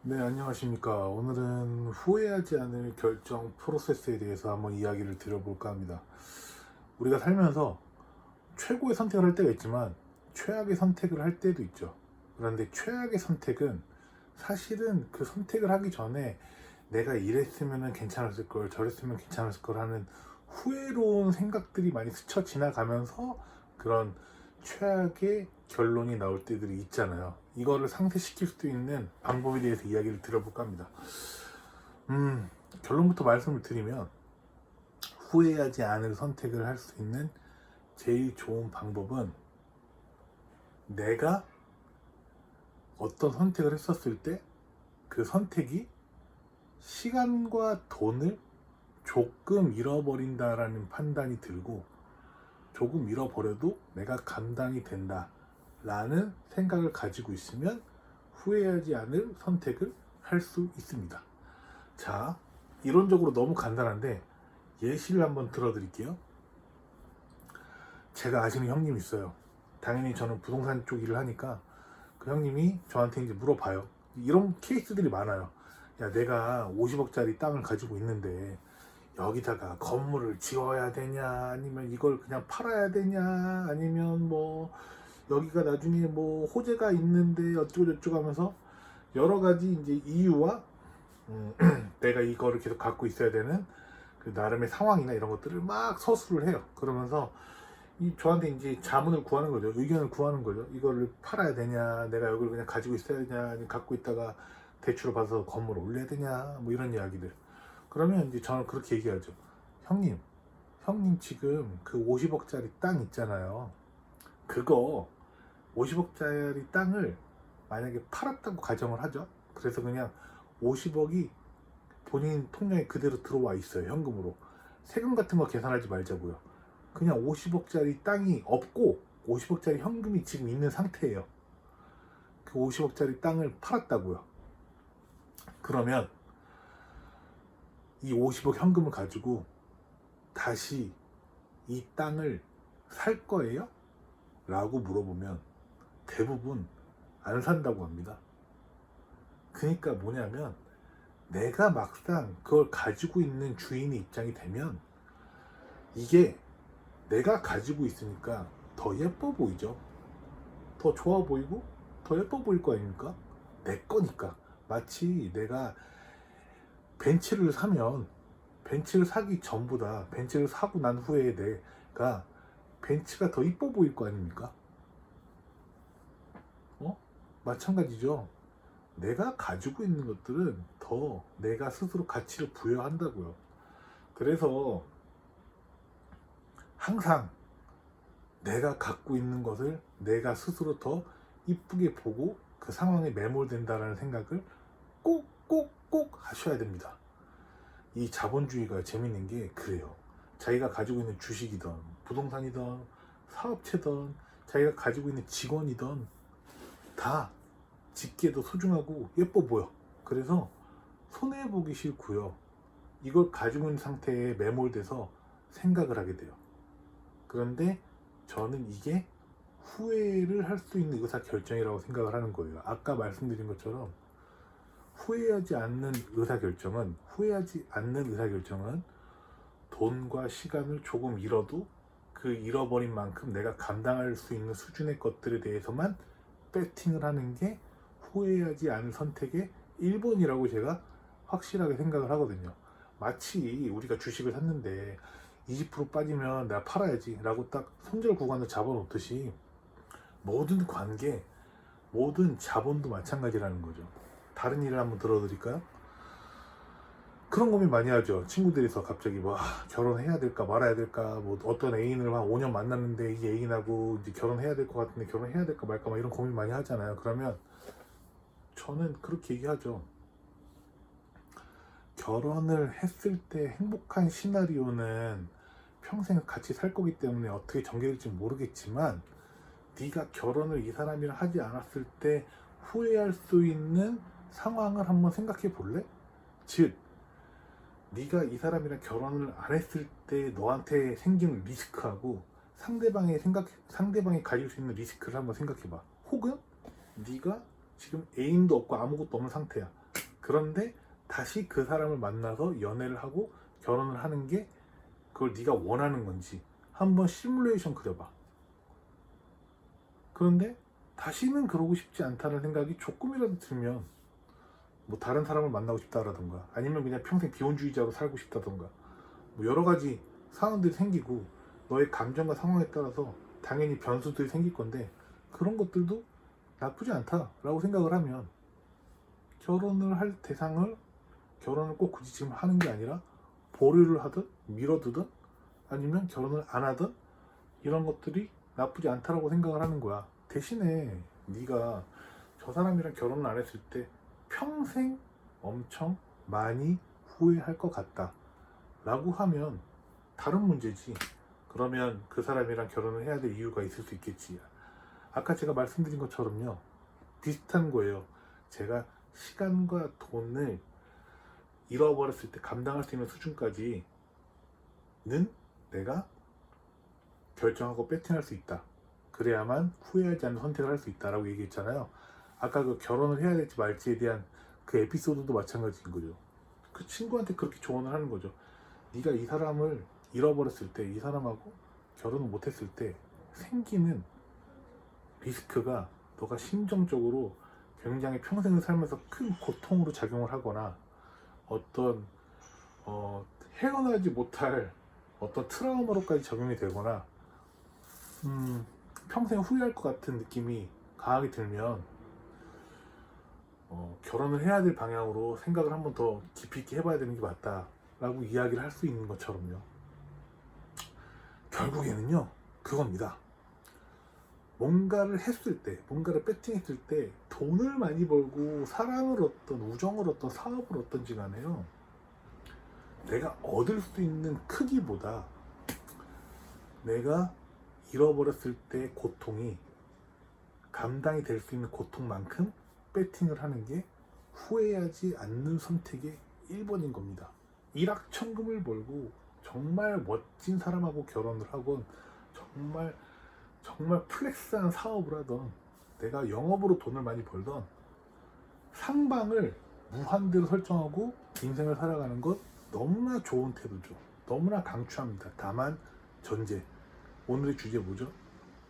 네, 안녕하십니까. 오늘은 후회하지 않을 결정 프로세스에 대해서 한번 이야기를 드려볼까 합니다. 우리가 살면서 최고의 선택을 할 때가 있지만 최악의 선택을 할 때도 있죠. 그런데 최악의 선택은 사실은 그 선택을 하기 전에 내가 이랬으면 괜찮았을 걸, 저랬으면 괜찮았을 걸 하는 후회로운 생각들이 많이 스쳐 지나가면서 그런 최악의 결론이 나올 때들이 있잖아요. 이거를 상쇄시킬 수 있는 방법에 대해서 이야기를 드려볼까 합니다. 결론부터 말씀을 드리면 후회하지 않을 선택을 할 수 있는 제일 좋은 방법은 내가 어떤 선택을 했었을 때 그 선택이 시간과 돈을 조금 잃어버린다라는 판단이 들고 조금 잃어버려도 내가 감당이 된다 라는 생각을 가지고 있으면 후회하지 않을 선택을 할 수 있습니다. 자, 이론적으로 너무 간단한데 예시를 한번 들어드릴게요. 제가 아시는 형님이 있어요. 당연히 저는 부동산 쪽 일을 하니까 그 형님이 저한테 이제 물어봐요. 이런 케이스들이 많아요. 야, 내가 50억짜리 땅을 가지고 있는데 여기다가 건물을 지어야 되냐, 아니면 이걸 그냥 팔아야 되냐, 아니면 뭐 여기가 나중에 뭐 호재가 있는데 어쩌고 저쩌고 하면서 여러 가지 이제 이유와 내가 이거를 계속 갖고 있어야 되는 그 나름의 상황이나 이런 것들을 막 서술을 해요. 그러면서 저한테 이제 자문을 구하는 거죠. 의견을 구하는 거죠. 이거를 팔아야 되냐, 내가 여기를 그냥 가지고 있어야 되냐, 아니면 갖고 있다가 대출을 받아서 건물을 올려야 되냐, 뭐 이런 이야기들. 그러면 이제 저는 그렇게 얘기하죠. 형님, 형님 지금 그 50억짜리 땅 있잖아요. 그거 50억짜리 땅을 만약에 팔았다고 가정을 하죠. 그래서 그냥 50억이 본인 통장에 그대로 들어와 있어요. 현금으로. 세금 같은 거 계산하지 말자고요. 그냥 50억짜리 땅이 없고 50억짜리 현금이 지금 있는 상태예요. 그 50억짜리 땅을 팔았다고요. 그러면 이 50억 현금을 가지고 다시 이 땅을 살 거예요? 라고 물어보면 대부분 안 산다고 합니다. 그러니까 뭐냐면 내가 막상 그걸 가지고 있는 주인의 입장이 되면 이게 내가 가지고 있으니까 더 예뻐 보이죠. 더 좋아 보이고 더 예뻐 보일 거 아닙니까? 내 거니까. 마치 내가 벤츠를 사면 벤츠를 사기 전보다 벤츠를 사고 난 후에 내가 벤츠가 더 이뻐 보일 거 아닙니까? 마찬가지죠. 내가 가지고 있는 것들은 더 내가 스스로 가치를 부여한다고요. 그래서 항상 내가 갖고 있는 것을 내가 스스로 더 이쁘게 보고 그 상황에 매몰된다는 생각을 꼭 하셔야 됩니다. 이 자본주의가 재밌는 게 그래요. 자기가 가지고 있는 주식이든 부동산이든 사업체든 자기가 가지고 있는 직원이든 다 집게도 소중하고 예뻐 보여. 그래서 손해보기 싫고요. 이걸 가지고 있는 상태에 매몰돼서 생각을 하게 돼요. 그런데 저는 이게 후회를 할 수 있는 의사결정이라고 생각을 하는 거예요. 아까 말씀드린 것처럼 후회하지 않는 의사결정은 돈과 시간을 조금 잃어도 그 잃어버린 만큼 내가 감당할 수 있는 수준의 것들에 대해서만 배팅을 하는 게 후회하지 않을 선택의 1번이라고 제가 확실하게 생각을 하거든요. 마치 우리가 주식을 샀는데 20% 빠지면 내가 팔아야지 라고 딱 손절 구간을 잡아놓듯이 모든 관계, 모든 자본도 마찬가지라는 거죠. 다른 일을 한번 들어드릴까요? 그런 고민 많이 하죠. 친구들이서 갑자기 뭐 결혼해야 될까 말아야 될까, 뭐 어떤 애인을 한 5년 만났는데 이 애인하고 이제 결혼해야 될 것 같은데 결혼해야 될까 말까 막 이런 고민 많이 하잖아요. 그러면 저는 그렇게 얘기하죠. 결혼을 했을 때 행복한 시나리오는 평생 같이 살 거기 때문에 어떻게 전개될지 모르겠지만 네가 결혼을 이 사람이랑 하지 않았을 때 후회할 수 있는 상황을 한번 생각해 볼래? 즉 네가 이 사람이랑 결혼을 안 했을 때 너한테 생기는 리스크하고 상대방이 가질 수 있는 리스크를 한번 생각해 봐. 혹은 네가 지금 애인도 없고 아무것도 없는 상태야. 그런데 다시 그 사람을 만나서 연애를 하고 결혼을 하는 게 그걸 네가 원하는 건지 한번 시뮬레이션 그려봐. 그런데 다시는 그러고 싶지 않다는 생각이 조금이라도 들면 뭐 다른 사람을 만나고 싶다라던가 아니면 그냥 평생 비혼주의자로 살고 싶다던가 뭐 여러 가지 상황들이 생기고 너의 감정과 상황에 따라서 당연히 변수들이 생길 건데 그런 것들도 나쁘지 않다라고 생각을 하면 결혼을 할 대상을 결혼을 꼭 굳이 지금 하는 게 아니라 보류를 하든 미뤄두든 아니면 결혼을 안 하든 이런 것들이 나쁘지 않다라고 생각을 하는 거야. 대신에 네가 저 사람이랑 결혼을 안 했을 때 평생 엄청 많이 후회할 것 같다 라고 하면 다른 문제지. 그러면 그 사람이랑 결혼을 해야 될 이유가 있을 수 있겠지. 아까 제가 말씀드린 것처럼요, 비슷한 거예요. 제가 시간과 돈을 잃어버렸을 때 감당할 수 있는 수준까지는 내가 결정하고 배팅할 수 있다. 그래야만 후회하지 않는 선택을 할 수 있다라고 얘기했잖아요. 아까 그 결혼을 해야 될지 말지에 대한 그 에피소드도 마찬가지인 거죠. 그 친구한테 그렇게 조언을 하는 거죠. 네가 이 사람을 잃어버렸을 때, 이 사람하고 결혼을 못했을 때 생기는 리스크가 너가 심정적으로 굉장히 평생을 살면서 큰 고통으로 작용을 하거나 어떤 헤어나지 못할 어떤 트라우마로까지 적용이 되거나 평생 후회할 것 같은 느낌이 강하게 들면 결혼을 해야 될 방향으로 생각을 한번 더 깊이 있게 해봐야 되는 게 맞다라고 이야기를 할 수 있는 것처럼요. 결국에는요, 그겁니다. 뭔가를 했을 때, 뭔가를 배팅했을 때 돈을 많이 벌고 사랑을 얻던, 우정을 얻던, 사업을 얻던지 간에요, 내가 얻을 수 있는 크기보다 내가 잃어버렸을 때 고통이 감당이 될 수 있는 고통만큼 배팅을 하는 게 후회하지 않는 선택의 1번인 겁니다. 일확천금을 벌고 정말 멋진 사람하고 결혼을 하건 정말 플렉스한 사업을 하던 내가 영업으로 돈을 많이 벌던 상방을 무한대로 설정하고 인생을 살아가는 것 너무나 좋은 태도죠. 너무나 강추합니다. 다만 전제, 오늘의 주제 뭐죠?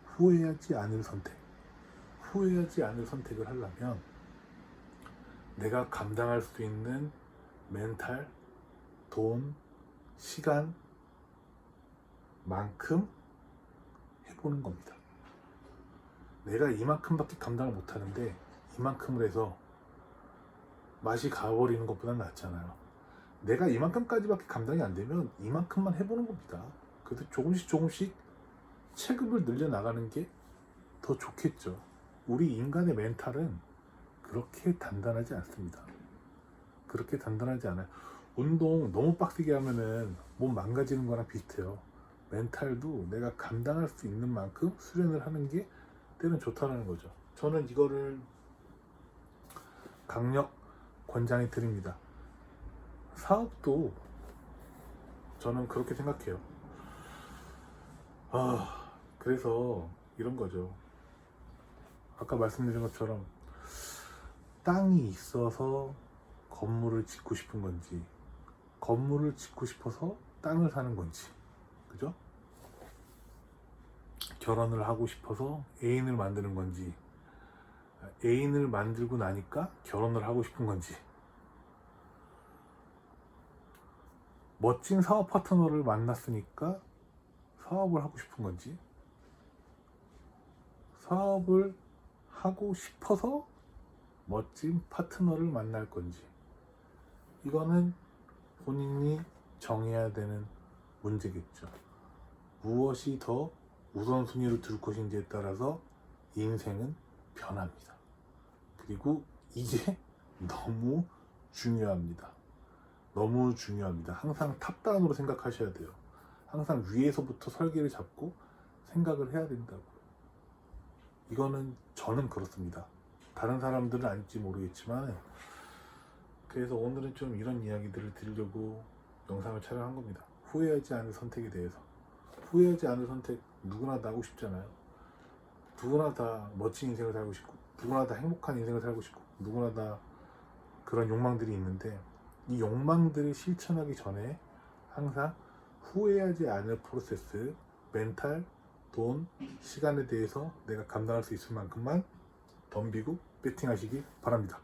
후회하지 않을 선택. 후회하지 않을 선택을 하려면 내가 감당할 수 있는 멘탈, 돈, 시간 만큼 해보는 겁니다. 내가 이만큼밖에 감당을 못하는데 이만큼을 해서 맛이 가버리는 것보다 낫잖아요. 내가 이만큼까지밖에 감당이 안 되면 이만큼만 해보는 겁니다. 그래서 조금씩 체급을 늘려나가는 게 더 좋겠죠. 우리 인간의 멘탈은 그렇게 단단하지 않습니다. 그렇게 단단하지 않아요. 운동 너무 빡세게 하면은 몸 망가지는 거랑 비슷해요. 멘탈도 내가 감당할 수 있는 만큼 수련을 하는 게 때는 좋다는 거죠. 저는 이거를 강력 권장해 드립니다. 사업도 저는 그렇게 생각해요. 그래서 이런 거죠. 아까 말씀드린 것처럼 땅이 있어서 건물을 짓고 싶은 건지, 건물을 짓고 싶어서 땅을 사는 건지, 그죠? 결혼을 하고 싶어서 애인을 만드는 건지, 애인을 만들고 나니까 결혼을 하고 싶은 건지, 멋진 사업 파트너를 만났으니까 사업을 하고 싶은 건지, 사업을 하고 싶어서 멋진 파트너를 만날 건지, 이거는 본인이 정해야 되는 문제겠죠. 무엇이 더 우선순위로 둘 것인지에 따라서 인생은 변합니다. 그리고 이게 너무 중요합니다. 너무 중요합니다. 항상 탑다운으로 생각하셔야 돼요. 항상 위에서부터 설계를 잡고 생각을 해야 된다고. 이거는 저는 그렇습니다. 다른 사람들은 아닐지 모르겠지만, 그래서 오늘은 좀 이런 이야기들을 드리려고 영상을 촬영한 겁니다. 후회하지 않을 선택에 대해서. 후회하지 않을 선택 누구나 다 하고 싶잖아요. 누구나 다 멋진 인생을 살고 싶고, 누구나 다 행복한 인생을 살고 싶고, 누구나 다 그런 욕망들이 있는데 이 욕망들을 실천하기 전에 항상 후회하지 않을 프로세스, 멘탈, 돈, 시간에 대해서 내가 감당할 수 있을 만큼만 덤비고 배팅하시기 바랍니다.